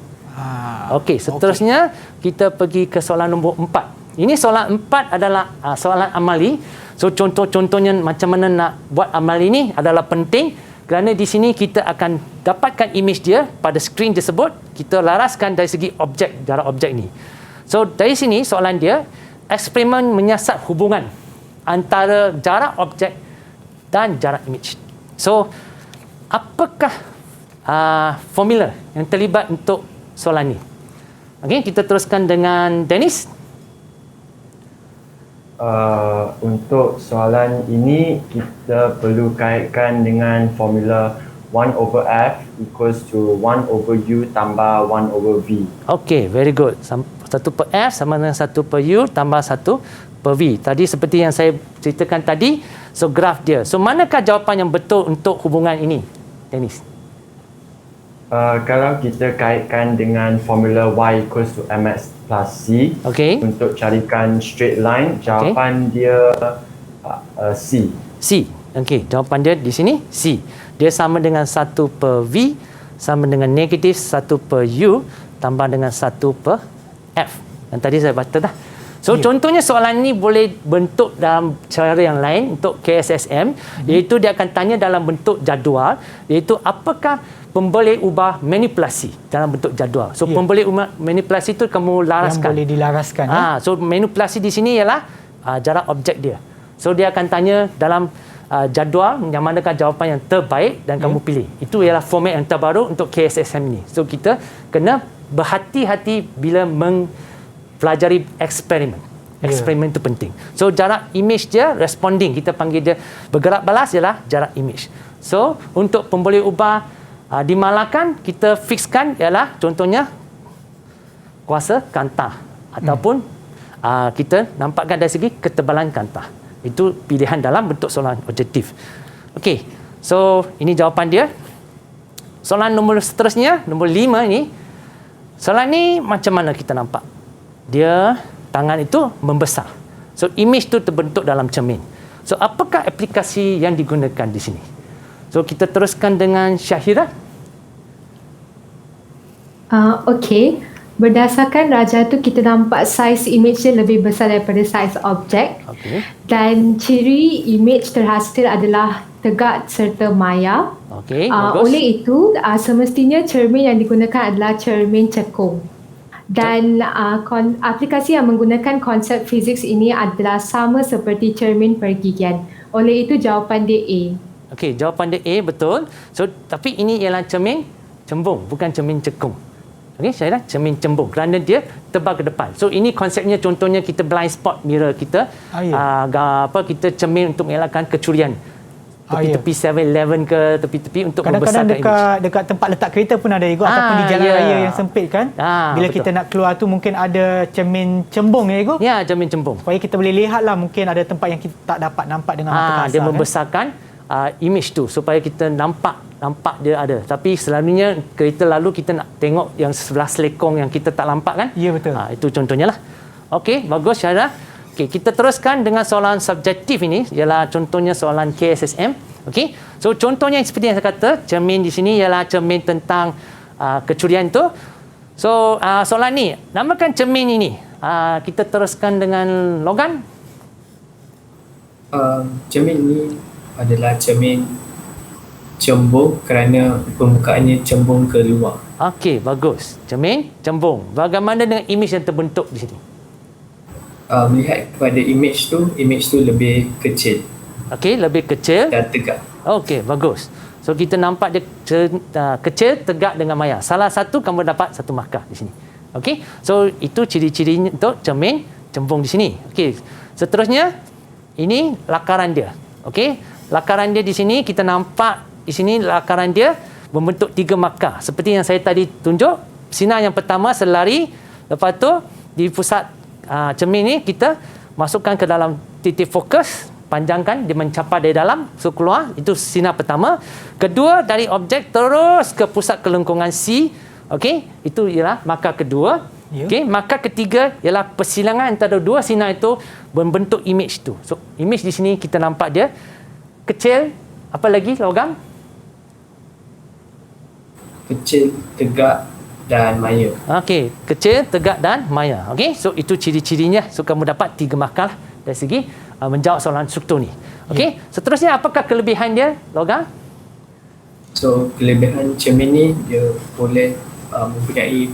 Okey, seterusnya kita pergi ke soalan nombor 4. Ini soalan 4 adalah soalan amali. So contoh-contohnya macam mana nak buat amali ini adalah penting kerana di sini kita akan dapatkan imej dia pada skrin tersebut. Kita laraskan dari segi objek, jarak objek ni. So dari sini soalan dia, eksperimen menyiasat hubungan antara jarak objek dan jarak imej. So apakah formula yang terlibat untuk soalan ni? Okey, kita teruskan dengan Dennis. Untuk soalan ini kita perlu kaitkan dengan formula 1/f equals to 1/u tambah 1/v. Okey, very good. 1/f sama dengan 1/u tambah 1/v. Tadi seperti yang saya ceritakan tadi, so graf dia. So manakah jawapan yang betul untuk hubungan ini, Dennis? Kalau kita kaitkan dengan formula y equals to mx plus c, untuk carikan straight line, jawapan dia c. C. Okey, jawapan dia di sini C. Dia sama dengan 1/v sama dengan negatif 1/u tambah dengan 1/f. Dan tadi saya baca dah. So contohnya soalan ni boleh bentuk dalam cara yang lain untuk KSSM, iaitu dia akan tanya dalam bentuk jadual, iaitu apakah pemboleh ubah manipulasi dalam bentuk jadual. So pemboleh ubah manipulasi itu kamu laraskan. Yang boleh dilaraskan. So manipulasi di sini ialah jarak objek dia. So dia akan tanya dalam jadual yang manakah jawapan yang terbaik dan kamu pilih. Itu ialah format yang terbaru untuk KSSM ni. So kita kena berhati-hati bila mempelajari eksperimen. Eksperimen itu penting. So jarak image dia responding, kita panggil dia bergerak balas ialah jarak image. So untuk pemboleh ubah dimalakan, kita fixkan ialah contohnya kuasa kantah ataupun kita nampakkan dari segi ketebalan kantah. Itu pilihan dalam bentuk soalan objektif. Okey, so ini jawapan dia. Soalan nombor seterusnya, nombor 5 ni. Soalan ni macam mana kita nampak? Dia tangan itu membesar. So image tu terbentuk dalam cermin. So apakah aplikasi yang digunakan di sini? So kita teruskan dengan Syahira. Okey. Berdasarkan raja tu kita nampak saiz image dia lebih besar daripada saiz objek. Dan ciri image terhasil adalah tegak serta maya. Oleh itu semestinya cermin yang digunakan adalah cermin cekung. Dan aplikasi yang menggunakan konsep fizik ini adalah sama seperti cermin pergigian. Oleh itu jawapan dia A. Okey, jawapan dia A betul. So tapi ini ialah cermin cembung, bukan cermin cekung. Okey, saya dah cermin cembung kerana dia tebal ke depan. So ini konsepnya, contohnya kita blind spot mirror kita, kita cermin untuk mengelakkan kecurian. Tepi-tepi 7-Eleven ke tepi-tepi untuk membesarkan kadang-kadang dekat tempat letak kereta pun ada Ego, ataupun di jalan raya yang sempit kan. Bila betul. kita nak keluar tu mungkin ada cermin cembung ya Ego. Ya, cermin cembung. Supaya kita boleh lihatlah, mungkin ada tempat yang kita tak dapat nampak dengan mata kasar. Dia membesarkan image tu supaya kita nampak dia ada. Tapi selalunya kereta lalu kita nak tengok yang sebelah selekong yang kita tak nampak kan? Ya, betul. Itu contohnya lah. Okey, bagus Syahra. Okey, kita teruskan dengan soalan subjektif ini, ialah contohnya soalan KSSM. Okey. So contohnya seperti yang saya kata, cermin di sini ialah cermin tentang kecurian tu. So soalan ni, namakan cermin ini. Kita teruskan dengan Logan. Cermin ni adalah cermin cembung kerana pembukaannya cembung ke luar. Okey, bagus. Cermin cembung. Bagaimana dengan image yang terbentuk di sini? Melihat kepada image tu lebih kecil. Okey, lebih kecil dan tegak. Okey, bagus. So kita nampak dia kecil, tegak dengan maya. Salah satu kamu dapat satu markah di sini. Okey. So itu ciri-cirinya untuk cermin cembung di sini. Okey. Seterusnya ini lakaran dia. Okey. Lakaran dia di sini kita nampak di sini lakaran dia membentuk 3 markah. Seperti yang saya tadi tunjuk, sinar yang pertama selari, lepas tu di pusat cermin ni kita masukkan ke dalam titik fokus, panjangkan dia mencapai dari dalam, so keluar, itu sinar pertama. Kedua, dari objek terus ke pusat kelengkungan C. Okey, itu ialah markah kedua. Okey, markah ketiga ialah persilangan antara dua sinar itu membentuk image tu. So image di sini kita nampak dia kecil, apa lagi Logam? Kecil, tegak dan maya. Okey, kecil, tegak dan maya. Okey, so itu ciri-cirinya. So kamu dapat 3 markah dari segi menjawab soalan struktur ni. Okey, seterusnya apakah kelebihan dia, Logam? So kelebihan cermin ni dia boleh mempunyai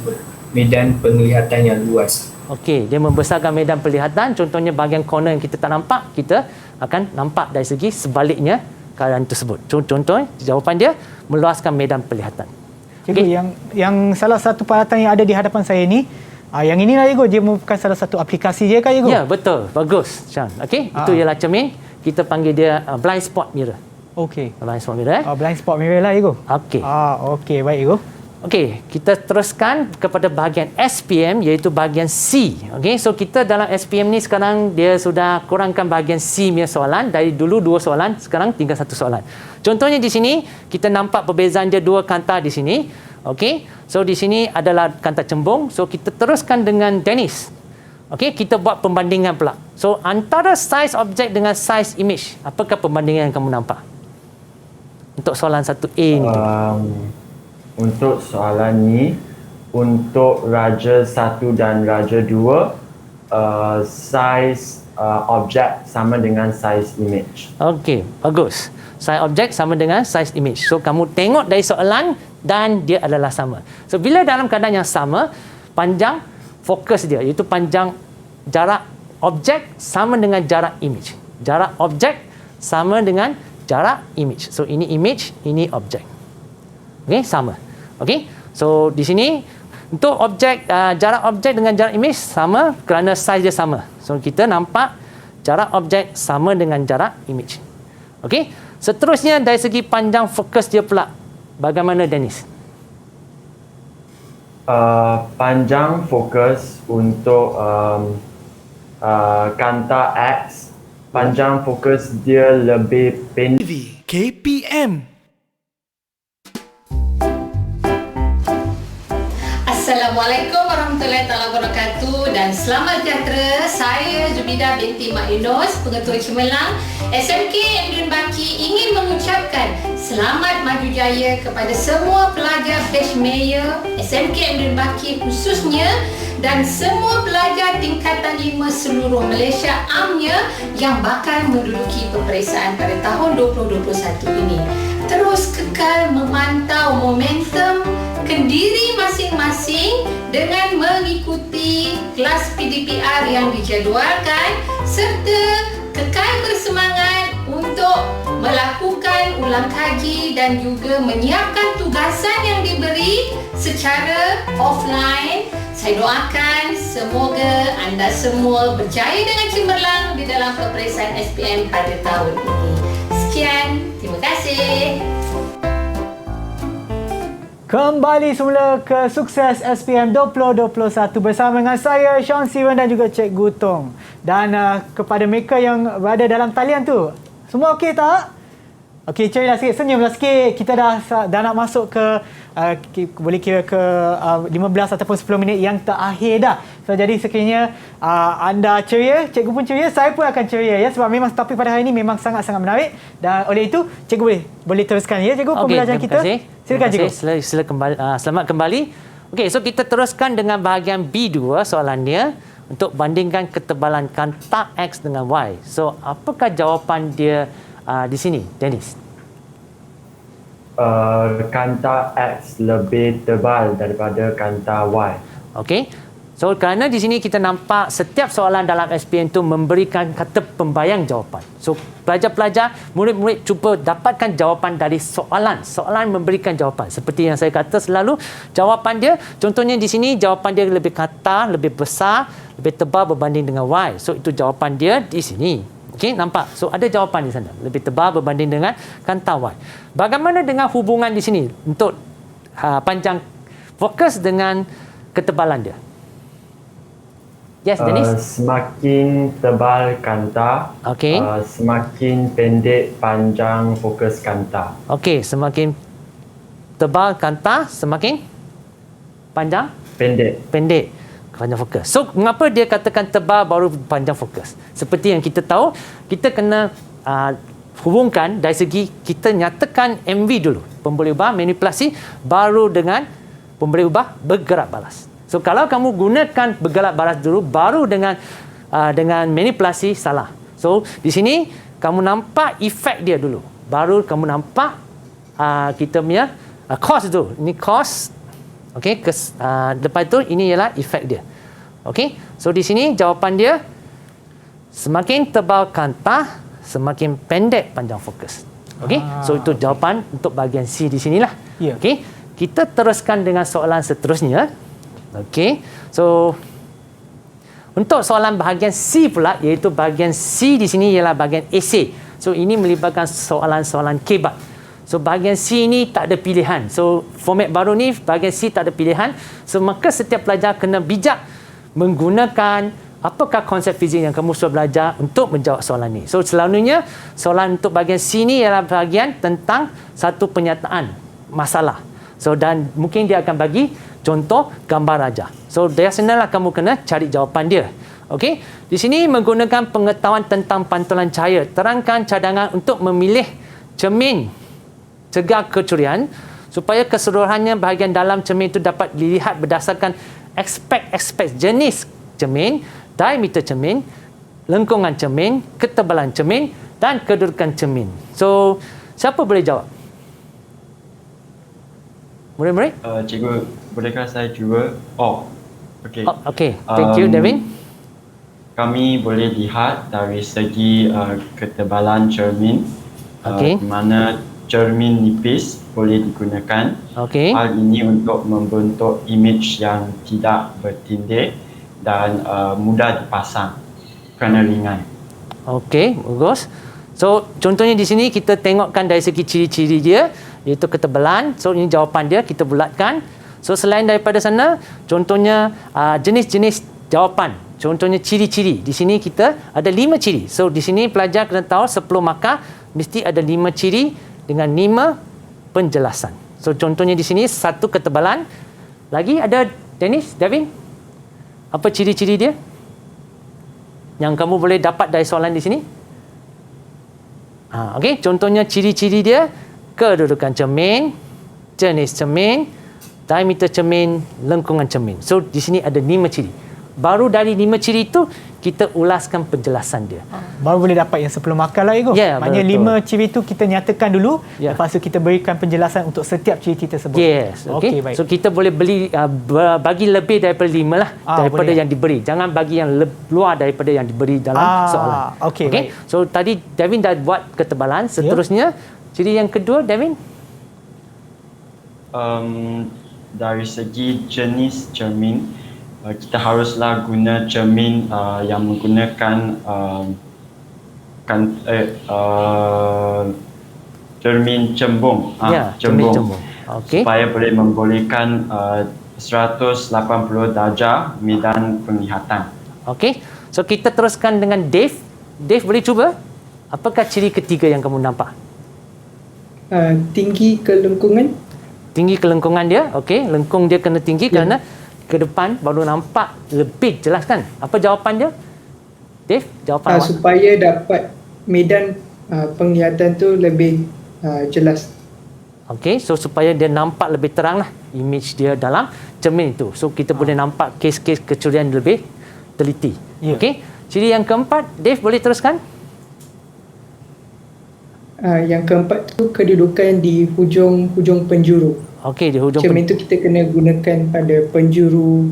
medan penglihatan yang luas. Okey, dia membesarkan medan penglihatan. Contohnya bahagian corner yang kita tak nampak, kita akan nampak dari segi sebaliknya keadaan tersebut. Contoh jawapan dia meluaskan medan penglihatan. Cikgu, yang salah satu peralatan yang ada di hadapan saya ni, yang inilah Cikgu, dia merupakan salah satu aplikasi je kan Cikgu? Ya, betul. Bagus, Syam. Okey, itu ialah cermin. Kita panggil dia blind spot mirror. Okey. Blind spot mirror. Blind spot mirror lah, Ego. Okey. Okey, baik, Ego. Okey, kita teruskan kepada bahagian SPM iaitu bahagian C. Okey, so kita dalam SPM ni sekarang dia sudah kurangkan bahagian C punya soalan. Dari dulu 2 soalan, sekarang tinggal 1 soalan. Contohnya di sini kita nampak perbezaan dia 2 kanta di sini. Okey, so di sini adalah kanta cembung. So kita teruskan dengan Dennis. Okey, kita buat perbandingan pula. So antara size objek dengan size image, apakah perbandingan yang kamu nampak? Untuk soalan 1A ni. Untuk soalan ni, untuk Raja 1 dan Raja 2, size objek sama dengan size image. Okey, bagus. Size objek sama dengan size image. So kamu tengok dari soalan dan dia adalah sama. So bila dalam keadaan yang sama, panjang fokus dia iaitu panjang jarak objek sama dengan jarak image. Jarak objek sama dengan jarak image. So ini image, ini objek. Okey, sama. Okey. So di sini untuk objek jarak objek dengan jarak image sama kerana size dia sama. So kita nampak jarak objek sama dengan jarak image. Okey. Seterusnya dari segi panjang fokus dia pula. Bagaimana Dennis? Panjang fokus untuk kanta X, panjang fokus dia lebih pendek. KPM. Assalamualaikum warahmatullahi wabarakatuh dan selamat sejahtera. Saya Zubidah binti Mak Yunus, Pengetua Cemerlang SMK Aminiuddin Baki ingin mengucapkan selamat maju jaya kepada semua pelajar batch Mayor SMK Aminiuddin Baki khususnya dan semua pelajar tingkatan 5 seluruh Malaysia amnya yang bakal menduduki peperiksaan pada tahun 2021 ini. Terus kekal memantau momentum kendiri masing-masing dengan mengikuti kelas PDPR yang dijadualkan serta kekal bersemangat untuk melakukan ulang kaji dan juga menyiapkan tugasan yang diberi secara offline. Saya doakan semoga anda semua berjaya dengan cemerlang di dalam peperiksaan SPM pada tahun ini. Sekian, terima kasih. Kembali semula ke Sukses SPM 2021 bersama dengan saya, Sean Steven dan juga Cikgu Tong. Dan kepada mereka yang berada dalam talian tu, semua okey tak? Okey, cerilah sikit, senyumlah sikit. Kita dah nak masuk ke boleh kira ke 15 ataupun 10 minit yang terakhir dah. So jadi sekiranya anda ceria, cikgu pun ceria, saya pun akan ceria ya, sebab memang topik pada hari ini memang sangat-sangat menarik. Dan oleh itu cikgu boleh teruskan ya cikgu pembelajaran kita. Silakan cikgu. Sila kembali, selamat kembali. Okey, so kita teruskan dengan bahagian B2 soalannya untuk bandingkan ketebalan kanta X dengan Y. So apakah jawapan dia di sini, Dennis? Kanta X lebih tebal daripada kanta Y. Okey. So kerana di sini kita nampak setiap soalan dalam SPM itu memberikan kata pembayang jawapan. So pelajar-pelajar, murid-murid cuba dapatkan jawapan dari soalan. Soalan memberikan jawapan. Seperti yang saya kata selalu, jawapan dia contohnya di sini jawapan dia lebih kata, lebih besar, lebih tebal berbanding dengan Y. So itu jawapan dia di sini. Okey, nampak? So ada jawapan di sana. Lebih tebal berbanding dengan kanta Y. Bagaimana dengan hubungan di sini untuk panjang fokus dengan ketebalan dia? Yes, Dennis? Semakin tebal kanta, semakin pendek panjang fokus kanta. Okey, semakin tebal kanta, semakin panjang? Pendek. Panjang fokus. So, mengapa dia katakan tebal baru panjang fokus? Seperti yang kita tahu, kita kena hubungkan dari segi kita nyatakan MV dulu. Pemboleh ubah, manipulasi, baru dengan pemboleh ubah bergerak balas. So, kalau kamu gunakan bergerak balas dulu, baru dengan manipulasi, salah. So, di sini kamu nampak efek dia dulu. Baru kamu nampak kita punya cause dulu. Ini cause. Okey, lepas itu ini ialah efek dia. Okey, so di sini jawapan dia semakin tebal kanta, semakin pendek panjang fokus. Okey, so itu jawapan untuk bahagian C di sinilah. Yeah. Okey, kita teruskan dengan soalan seterusnya. Okey, so untuk soalan bahagian C pula, iaitu bahagian C di sini ialah bahagian essay. So ini melibatkan soalan-soalan kebat. So bahagian C ni tak ada pilihan. So format baru ni bahagian C tak ada pilihan. So maka setiap pelajar kena bijak menggunakan apakah konsep fizik yang kamu sudah belajar untuk menjawab soalan ni. So selalunya soalan untuk bahagian C ni ialah bahagian tentang satu penyataan masalah. So dan mungkin dia akan bagi contoh gambar raja. So dari sanalah kamu kena cari jawapan dia. Okey. Di sini menggunakan pengetahuan tentang pantulan cahaya. Terangkan cadangan untuk memilih cermin cegah kecurian supaya keseluruhannya bahagian dalam cermin itu dapat dilihat berdasarkan aspek-aspek jenis cermin, diameter cermin, lengkungan cermin, ketebalan cermin dan kedudukan cermin. So, siapa boleh jawab? Murid-murid? Cikgu, bolehkah saya cuba? Okey. Okey, thank you, Devin. Kami boleh lihat dari segi ketebalan cermin, di mana cermin nipis boleh digunakan. Hal ini untuk membentuk imej yang tidak bertindih dan mudah dipasang kerana ringan. Okey, bagus. So, contohnya di sini kita tengokkan dari segi ciri-ciri dia, iaitu ketebalan. So, ini jawapan dia, kita bulatkan. So, selain daripada sana, contohnya jenis-jenis jawapan. Contohnya ciri-ciri. Di sini kita ada 5 ciri. So, di sini pelajar kena tahu sebelum markah mesti ada 5 ciri dengan 5 penjelasan. So, contohnya di sini 1 ketebalan. Lagi ada Dennis, Devin? Apa ciri-ciri dia yang kamu boleh dapat dari soalan di sini? Okey, contohnya ciri-ciri dia, kedudukan cermin, jenis cermin, diameter cermin, lengkungan cermin. So di sini ada 5 ciri. Baru dari 5 ciri itu kita ulaskan penjelasan dia. Baru boleh dapat yang sebelum markah lah, Ego. Maknanya 5 ciri itu kita nyatakan dulu, lepas tu kita berikan penjelasan untuk setiap ciri tersebut. Yes, okey. Baik. So kita boleh bagi lebih daripada 5 lah daripada boleh. yang diberi. Jangan bagi yang luar daripada yang diberi dalam soalan. Okey. So tadi Devin dah buat ketebalan. Seterusnya ciri yang kedua, Devin? Dari segi jenis cermin, kita haruslah guna cermin yang menggunakan cermin cembung, cembung. Supaya boleh membolehkan 180 darjah medan penglihatan. Okey. So kita teruskan dengan Dave. Dave, boleh cuba? Apakah ciri ketiga yang kamu nampak? Tinggi kelengkungan. Tinggi kelengkungan dia. Okey, lengkung dia kena tinggi kerana ke depan baru nampak lebih jelas kan? Apa jawapan dia? Dave, jawapan awak. Supaya dapat medan penglihatan tu lebih jelas. Okey, so supaya dia nampak lebih terang lah imej dia dalam cermin itu. So kita boleh nampak kes-kes kecurian lebih teliti. Okey, ciri yang keempat, Dave boleh teruskan? Yang keempat tu kedudukan di hujung penjuru. Okey, di hujung cermin tu kita kena gunakan pada penjuru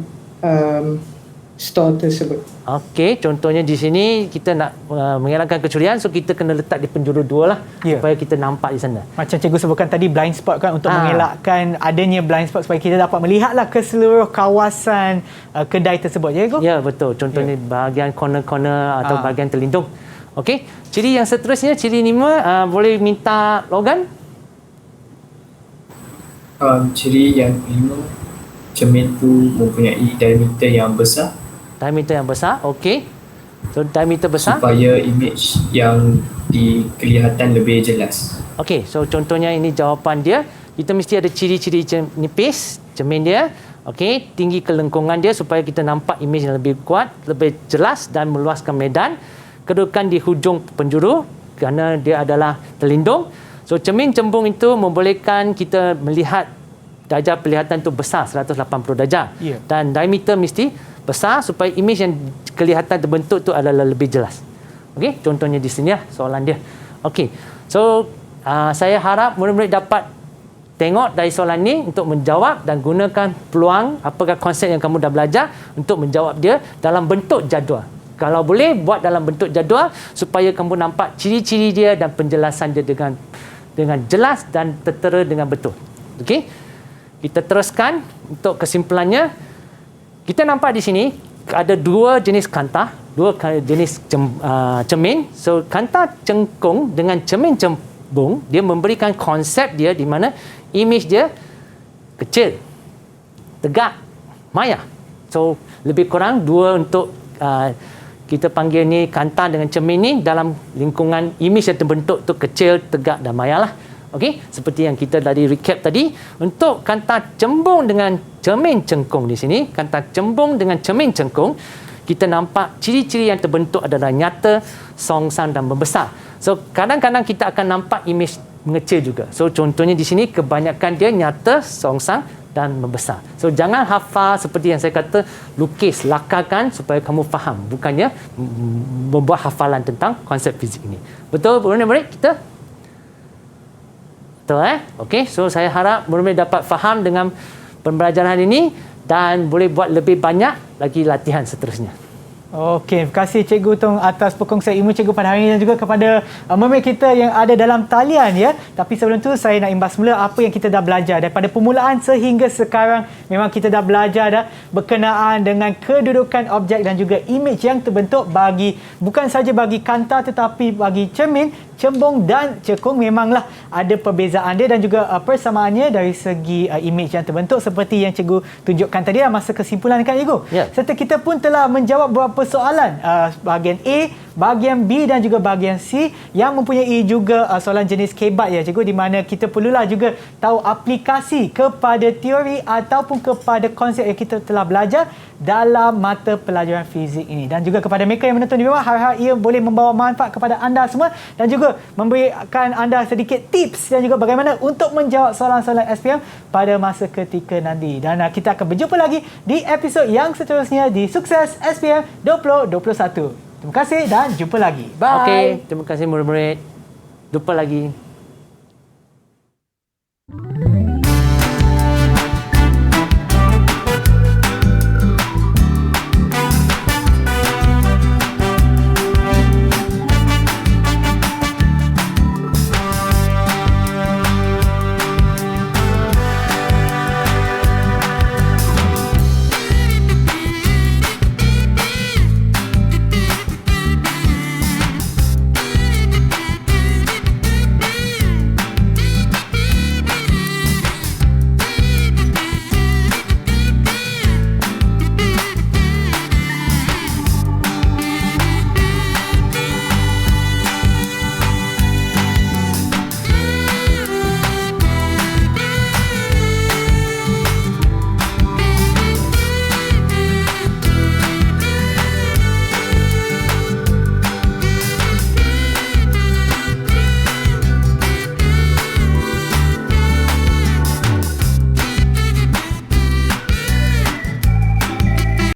store tersebut. Okey, contohnya di sini kita nak mengelakkan kecurian, so kita kena letak di penjuru 2 lah supaya kita nampak di sana. Macam cikgu sebutkan tadi, blind spot kan, untuk mengelakkan adanya blind spot supaya kita dapat melihatlah ke seluruh kawasan kedai tersebut. Ya, Cikgu? Ya, betul. Contohnya bahagian corner-corner atau bahagian terlindung. Okey, ciri yang seterusnya, ciri 5, boleh minta Logan? Ciri yang kelima, cermin tu mempunyai diameter yang besar. Diameter yang besar, okey. So diameter besar supaya imej yang kelihatan lebih jelas. Okey, so contohnya ini jawapan dia. Kita mesti ada ciri-ciri nipis cermin dia. Okey, tinggi kelengkungan dia supaya kita nampak imej yang lebih kuat, lebih jelas dan meluaskan medan. Kedudukan di hujung penjuru kerana dia adalah terlindung. So cermin cembung itu membolehkan kita melihat darjah penglihatan itu besar 180 darjah. Dan diameter mesti besar supaya imej yang kelihatan terbentuk itu adalah lebih jelas. Okey, contohnya di sini lah soalan dia. Okey. So saya harap murid-murid dapat tengok dari soalan ni untuk menjawab dan gunakan peluang apakah konsep yang kamu dah belajar untuk menjawab dia dalam bentuk jadual. Kalau boleh buat dalam bentuk jadual supaya kamu nampak ciri-ciri dia dan penjelasan dia dengan jelas dan tertera dengan betul. Okey. Kita teruskan untuk kesimpulannya. Kita nampak di sini ada 2 jenis kantah. jenis cermin. So kanta cengkung dengan cermin cembung, dia memberikan konsep dia di mana image dia kecil, tegak, maya. So lebih kurang dua untuk kita panggil ni kanta dengan cermin ni dalam lingkungan image yang terbentuk tu kecil, tegak dan maya lah. Okey, seperti yang kita tadi recap tadi, untuk kanta cembung dengan cermin cengkung di sini, kanta cembung dengan cermin cengkung, kita nampak ciri-ciri yang terbentuk adalah nyata, songsang dan membesar. So kadang-kadang kita akan nampak image mengecil juga. So contohnya di sini kebanyakan dia nyata, songsang dan membesar. So jangan hafal seperti yang saya kata, lukis, lakarkan supaya kamu faham, bukannya membuat hafalan tentang konsep fizik ini. Betul murid-murid kita? Betul Okey, so saya harap murid-murid dapat faham dengan pembelajaran ini dan boleh buat lebih banyak lagi latihan seterusnya. Okey, terima kasih Cikgu Tung atas perkongsian ilmu Cikgu pada hari ini dan juga kepada murid kita yang ada dalam talian ya. Tapi sebelum tu saya nak imbas mula apa yang kita dah belajar daripada permulaan sehingga sekarang. Memang kita dah belajar dah berkenaan dengan kedudukan objek dan juga image yang terbentuk bagi bukan saja bagi kanta tetapi bagi cermin, cembung dan cekung. Memanglah ada perbezaan dia dan juga persamaannya dari segi image yang terbentuk seperti yang Cikgu tunjukkan tadi masa kesimpulan kan Cikgu. Serta kita pun telah menjawab beberapa soalan bahagian A, bahagian B dan juga bahagian C yang mempunyai juga soalan jenis kebat ya Cikgu, di mana kita perlulah juga tahu aplikasi kepada teori ataupun kepada konsep yang kita telah belajar dalam mata pelajaran fizik ini. Dan juga kepada mereka yang menonton di rumah, harap ia boleh membawa manfaat kepada anda semua dan juga memberikan anda sedikit tips dan juga bagaimana untuk menjawab soalan-soalan SPM pada masa ketika nanti. Dan kita akan berjumpa lagi di episod yang seterusnya di Sukses SPM 2021. Terima kasih dan jumpa lagi. Bye. Okey, terima kasih murid-murid. Jumpa lagi.